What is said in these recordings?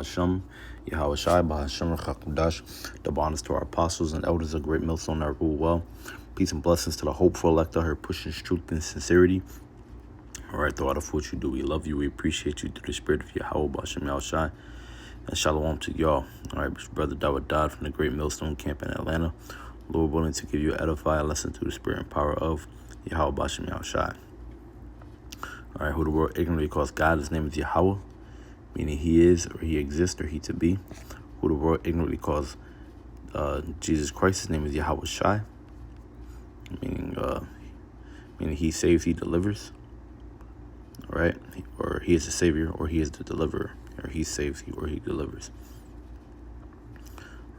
Bahasham, Yahweh Shai, Bahasham Rakakudash. The bonus to our apostles and elders of Great Millstone that rule well. Peace and blessings to the hopeful elect of her pushing truth and sincerity. All right, throughout of what you do, we love you, we appreciate you through the spirit of Yahweh Bahasham Yahweh Shai. And shalom to y'all. All right, brother Dawah Dodd from the Great Millstone Camp in Atlanta. Lord willing to give you an edifying lesson through the spirit and power of Yahweh Bahasham Yahweh Shai. All right, who the world ignorantly calls God, his name is Yahweh, meaning he is, or he exists, or he to be. Who the world ignorantly calls Jesus Christ, his name is Yahweh Shai, meaning he saves, he delivers. All right, or he is the savior, or he is the deliverer, or he saves, or he delivers.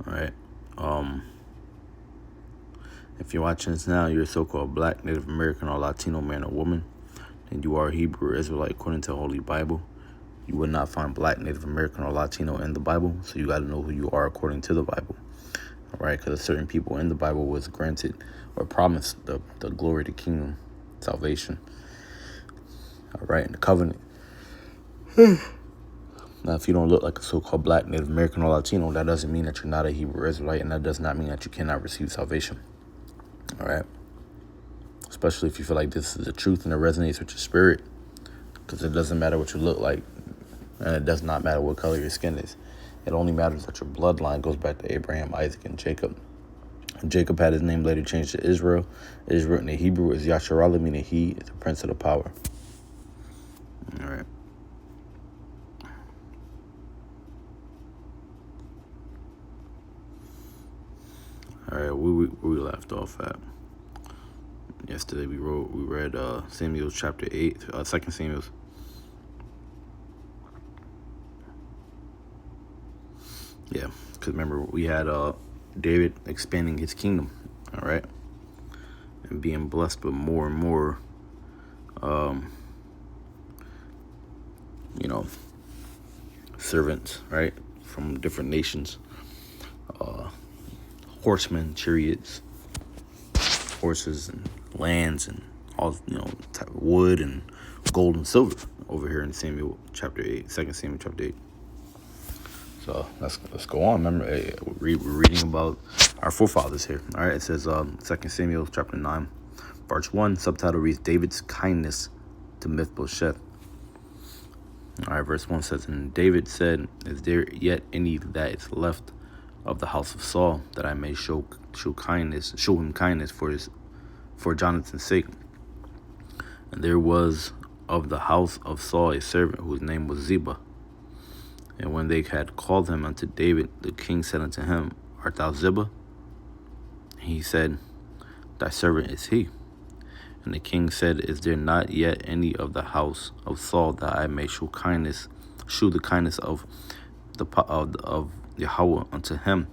All right. If you're watching this now, you're a so-called Black, Native American, or Latino man or woman, then you are a Hebrew or Israelite according to the Holy Bible. You would not find Black, Native American, or Latino in the Bible, so you got to know who you are according to the Bible. All right, because certain people in the Bible was granted or promised the glory, the kingdom, salvation. All right, and the covenant. Now, if you don't look like a so-called Black, Native American, or Latino, that doesn't mean that you're not a Hebrew or Israelite, and that does not mean that you cannot receive salvation. All right? Especially if you feel like this is the truth and it resonates with your spirit, because it doesn't matter what you look like, and it does not matter what color your skin is. It only matters that your bloodline goes back to Abraham, Isaac, and Jacob. And Jacob had his name later changed to Israel. Israel in the Hebrew is Yasharallah, meaning he is the prince of the power. All right. All right, where we left off at. Yesterday we read Samuel chapter 8, 2 Samuel. Yeah, because remember we had David expanding his kingdom, all right, and being blessed with more and more, servants, right, from different nations, horsemen, chariots, horses, and lands, and all, type of wood and gold and silver over here in Samuel chapter 8, 2 Samuel chapter 8. So let's go on. Remember, we're reading about our forefathers here. All right, it says 2 Samuel chapter 9, verse 1, subtitle reads, David's kindness to Mephibosheth. All right, verse 1 says, and David said, is there yet any that is left of the house of Saul, that I may show him kindness for Jonathan's sake? And there was of the house of Saul a servant whose name was Ziba. And when they had called him unto David, the king said unto him, art thou Ziba? And he said, thy servant is he. And the king said, is there not yet any of the house of Saul, that I may shew the kindness of Yahweh unto him?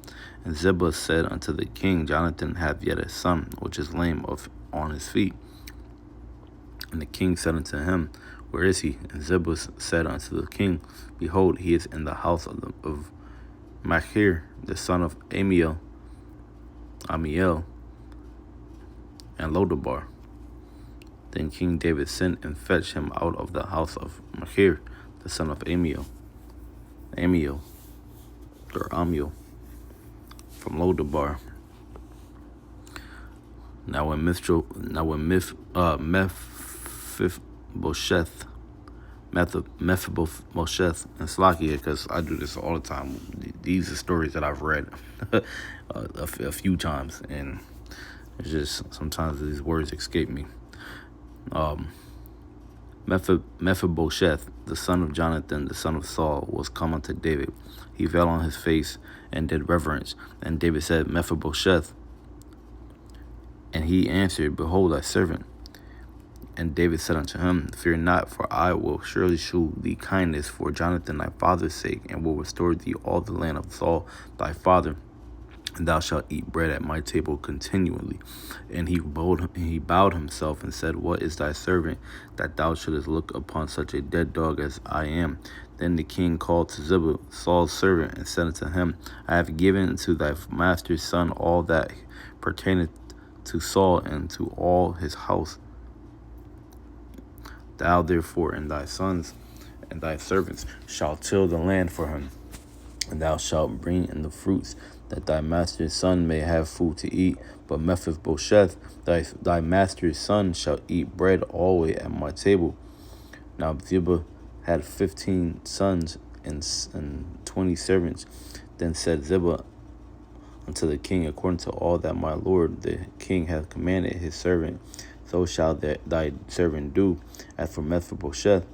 And Ziba said unto the king, Jonathan hath yet a son, which is lame on his feet. And the king said unto him, where is he? And Ziba said unto the king, behold, he is in the house of Machir, the son of Amiel, and Lodabar. Then King David sent and fetched him out of the house of Machir, the son of Amiel, from Lodabar. Now when Mephibosheth, and Slakia, because I do this all the time. These are stories that I've read a few times, and it's just sometimes these words escape me. Mephibosheth, the son of Jonathan, the son of Saul, was come unto David. He fell on his face and did reverence. And David said, Mephibosheth. And he answered, behold, thy servant. And David said unto him, fear not, for I will surely shew thee kindness for Jonathan thy father's sake, and will restore thee all the land of Saul thy father, and thou shalt eat bread at my table continually. And he bowed himself and said, what is thy servant, that thou shouldest look upon such a dead dog as I am? Then the king called to Ziba, Saul's servant, and said unto him, I have given to thy master's son all that pertaineth to Saul and to all his house. Thou therefore and thy sons and thy servants shall till the land for him. And thou shalt bring in the fruits, that thy master's son may have food to eat. But Mephibosheth, thy master's son, shall eat bread always at my table. Now Ziba had 15 sons and 20 servants. Then said Ziba unto the king, according to all that my lord the king hath commanded his servant, so shall thy servant do. As for Mephibosheth,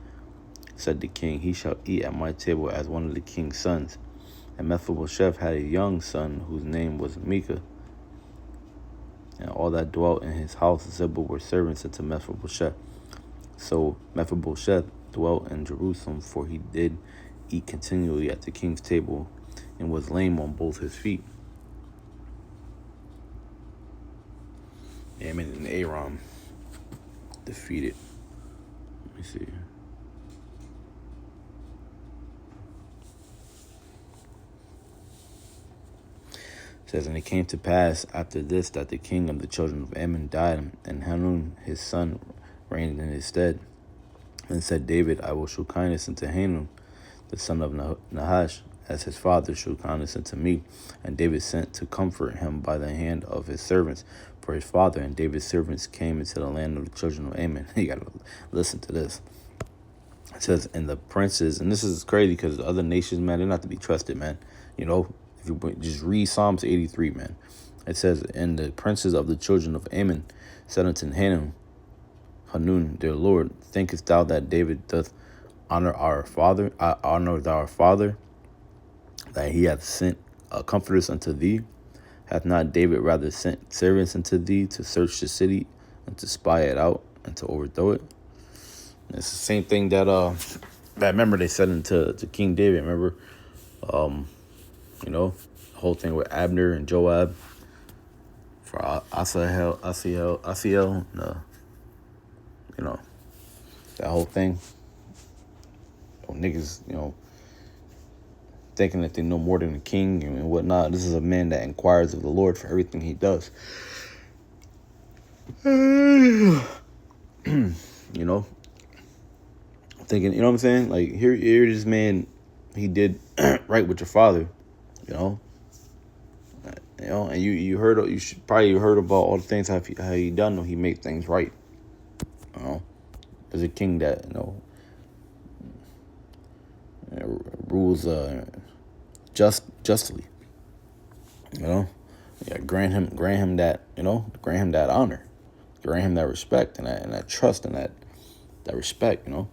said the king, he shall eat at my table as one of the king's sons. And Mephibosheth had a young son whose name was Micah. And all that dwelt in his house Ziba were servants unto Mephibosheth. So Mephibosheth dwelt in Jerusalem, for he did eat continually at the king's table, and was lame on both his feet. Ammon and Aram defeated. Let me see. It says, and it came to pass after this that the king of the children of Ammon died, and Hanun his son reigned in his stead. And said David, I will show kindness unto Hanun, the son of Nahash, as his father showed kindness unto me. And David sent to comfort him by the hand of his servants for his father. And David's servants came into the land of the children of Ammon. You got to listen to this. It says, and the princes, and this is crazy because the other nations, man, they're not to be trusted, man. You know, if you just read Psalms 83, man. It says, and the princes of the children of Ammon said unto Hanun, their lord, thinkest thou that David doth honor our father, that he hath sent comforters unto thee? Hath not David rather sent servants unto thee to search the city and to spy it out and to overthrow it? And it's the same thing that remember they said to King David. Remember, you know, the whole thing with Abner and Joab for Asahel, you know, that whole thing. Niggas, you know, thinking that they know more than the king and whatnot. This is a man that inquires of the Lord for everything he does. You know, thinking, you know what I'm saying? Like, here this man, he did right with your father, you know. And you should probably heard about all the things how he done. He made things right, you know. There's a king that, you know, rules justly, you know. Yeah, grant him that, you know, grant him that honor, grant him that respect and that trust and that respect, you know.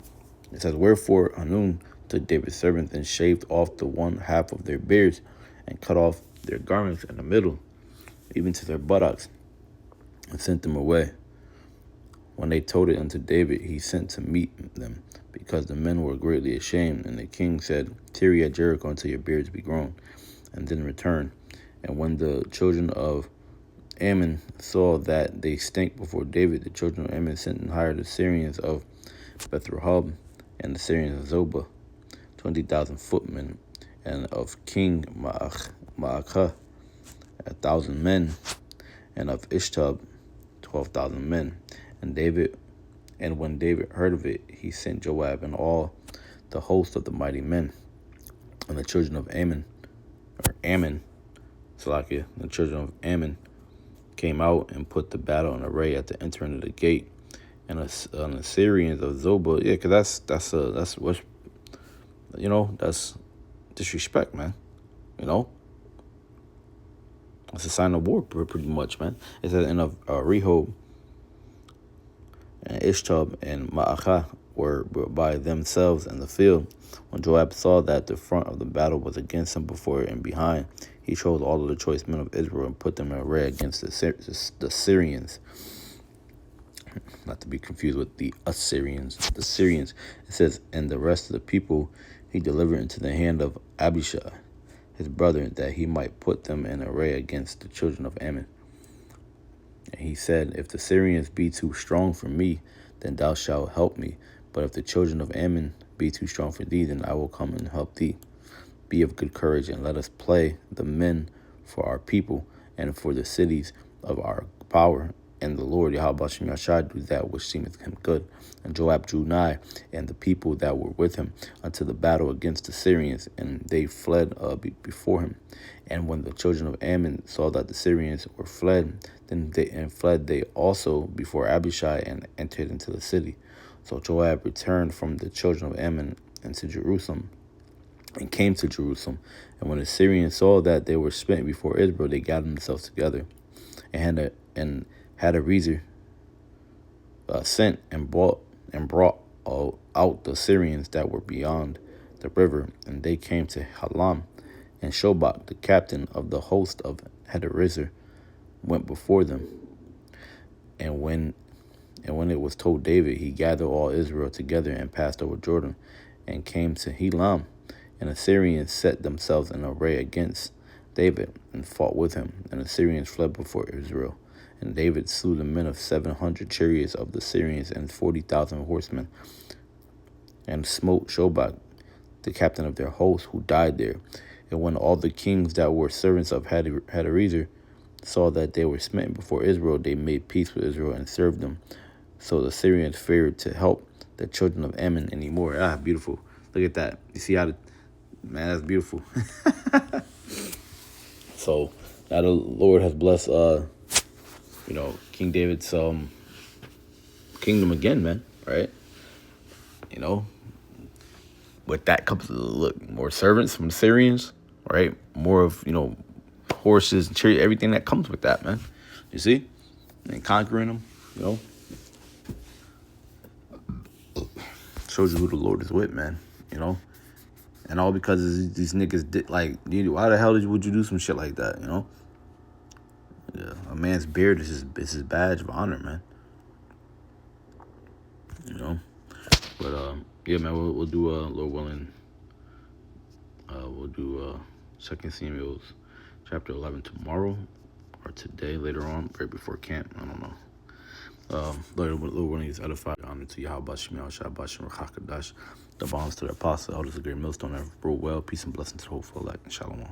It says, wherefore Hanun took David's servants and shaved off the one half of their beards and cut off their garments in the middle, even to their buttocks, and sent them away. When they told it unto David, he sent to meet them, because the men were greatly ashamed. And the king said, tarry at Jericho until your beards be grown, and then return. And when the children of Ammon saw that they stink before David, the children of Ammon sent and hired the Syrians of Beth-rehob and the Syrians of Zobah, 20,000 footmen, and of King Maacah 1,000 men, and of Ishtab 12,000 men. And when David heard of it, he sent Joab and all the host of the mighty men. And the children of Ammon, the children of Ammon came out and put the battle in array at the entering of the gate. And the Syrians of Zobah, yeah, because that's what, you know, that's disrespect, man. You know, it's a sign of war, pretty much, man. It says, and of Rehob and Ishtab and Maacah were by themselves in the field. When Joab saw that the front of the battle was against him before and behind, he chose all of the choice men of Israel and put them in array against the Syrians. Not to be confused with the Assyrians. The Syrians. It says, and the rest of the people he delivered into the hand of Abishai, his brother, that he might put them in array against the children of Ammon. And he said, if the Syrians be too strong for me, then thou shalt help me. But if the children of Ammon be too strong for thee, then I will come and help thee. Be of good courage, and let us play the men for our people and for the cities of our power, And the Lord Yahweh Shem Yashai do that which seemeth him good. And Joab drew nigh, and the people that were with him, unto the battle against the Syrians, and they fled before him. And when the children of Ammon saw that the Syrians were fled, then fled they also before Abishai, and entered into the city. So Joab returned from the children of Ammon into Jerusalem, and came to Jerusalem. And when the Syrians saw that they were spent before Israel, they gathered themselves together, and Hadarezer sent and brought out the Syrians that were beyond the river, and they came to Halam, and Shobach, the captain of the host of Hadarezer, went before them. And when it was told David, he gathered all Israel together and passed over Jordan, and came to Helam. And the Syrians set themselves in array against David, and fought with him. And the Syrians fled before Israel. And David slew the men of 700 chariots of the Syrians, and 40,000 horsemen, and smote Shobach, the captain of their host, who died there. And when all the kings that were servants of Hadarezer saw that they were smitten before Israel, they made peace with Israel and served them. So the Syrians feared to help the children of Ammon anymore. Ah, beautiful. Look at that. You see how man, that's beautiful. So now the Lord has blessed King David's kingdom again, man, right? With that comes more servants from the Syrians, right? More of, horses and chariots, everything that comes with that, man. You see? And conquering them, shows you who the Lord is with, man, And all because these niggas did, why the hell would you do some shit like that, Yeah, a man's beard is his badge of honor, man. But yeah, man, we'll do Lord willing. We'll do 2 Samuel chapter 11 tomorrow, or today, later on, right before camp. I don't know. Lord willing is edified. Honor to Yahweh Shem Yahshua Bashem Rakakadash. The bonds to the apostle, elders of the great millstone, have ruled well. Peace and blessings to the whole full elect. Shalom.